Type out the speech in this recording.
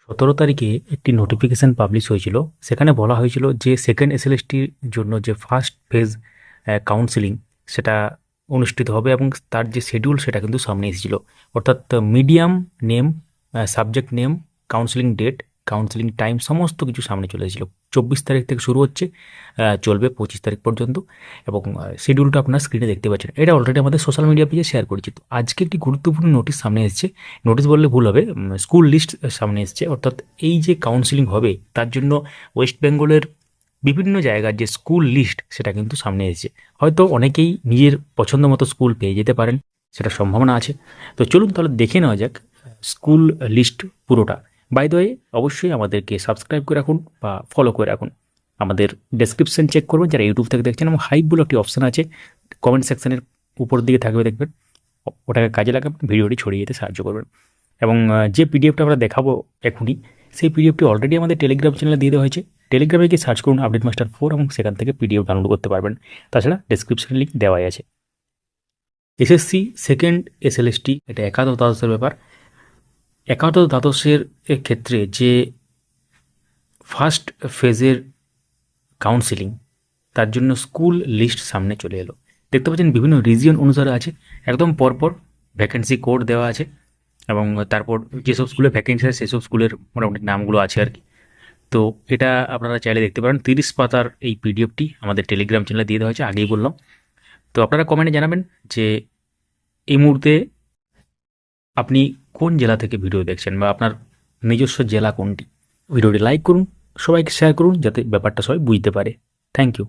17 তারিখে একটি notification publish হয়েছিল। সেখানে বলা হয়েছিল যে সেকেন্ড এসএলএসটির জন্য যে ফার্স্ট ফেজ কাউন্সিলিং সেটা অনুষ্ঠিত হবে এবং তার যে শিডিউল সেটা কিন্তু সামনে এসেছিল। অর্থাৎ medium name, subject name, counselling date, counselling time সমস্ত কিছু সামনে চলে এসেছিল। 24 তারিখ থেকে শুরু হচ্ছে, চলবে 25 তারিখ পর্যন্ত। এবং শিডিউলটা আপনার স্ক্রিনে দেখতে পাচ্ছেন। এটা অলরেডি আমাদের সোশ্যাল মিডিয়া পেজে শেয়ার করেছি। তো আজকে একটি গুরুত্বপূর্ণ নোটিশ সামনে এসেছে। নোটিশ বললে ভুল হবে, স্কুল লিস্ট সামনে এসেছে। অর্থাৎ এই যে কাউন্সিলিং হবে তার জন্য ওয়েস্ট বেঙ্গলের বিভিন্ন জায়গার যে স্কুল লিস্ট সেটা কিন্তু সামনে এসেছে। হয়তো অনেকেই নিজের পছন্দ মতো স্কুল পেয়ে যেতে পারেন, সেটা সম্ভাবনা আছে। তো চলুন তাহলে দেখে নেওয়া যাক স্কুল লিস্ট পুরোটা। বাই দ্য ওয়ে, অবশ্যই আমাদেরকে সাবস্ক্রাইব করে রাখুন বা ফলো করে রাখুন। আমাদের ডেসক্রিপশন চেক করবেন যারা ইউটিউব থেকে দেখছেন, এবং হাইপ বলে একটি অপশান আছে কমেন্ট সেকশনের উপর দিকে থাকবে, দেখবেন। ওটাকে কাজে লাগাবেন, ভিডিওটি ছড়িয়ে যেতে সাহায্য করবেন। এবং যে পিডিএফটা আমরা দেখাবো এখনই, সেই পিডিএফটি অলরেডি আমাদের টেলিগ্রাম চ্যানেলে দিয়ে দেওয়া হয়েছে। টেলিগ্রামে গিয়ে সার্চ করুন আপডেট মাস্টার 4 এবং সেখান থেকে পিডিএফ ডাউনলোড করতে পারবেন। তাছাড়া ডেসক্রিপশনে লিঙ্ক দেওয়াই আছে। এসএসসি সেকেন্ড এসএলএসটি এটা একাদশ দ্বাদশের ব্যাপার। একাদশ দ্বাদশের ক্ষেত্রে যে ফার্স্ট ফেজের কাউন্সিলিং, তার জন্য স্কুল লিস্ট সামনে চলে এলো। দেখতে পাচ্ছেন বিভিন্ন রিজিয়ন অনুসারে আছে, একদম পরপর ভ্যাকেন্সি কোড দেওয়া আছে। এবং তারপর যেসব স্কুলে ভ্যাকেন্সি আছে সেসব স্কুলের মোটামুটি নামগুলো আছে আর কি। তো এটা আপনারা চাইলে দেখতে পারেন। 30 পাতার এই পিডিএফটি আমাদের টেলিগ্রাম চ্যানেলে দিয়ে দেওয়া হয়েছে, আগেই বললাম। তো আপনারা কমেন্টে জানাবেন যে এই মুহূর্তে আপনি কোন জেলা থেকে ভিডিও দেখছেন বা আপনার নিজস্ব জেলা কোনটি। ভিডিওটি লাইক করুন, সবাইকে শেয়ার করুন যাতে ব্যাপারটা সবাই বুঝতে পারে। Thank you.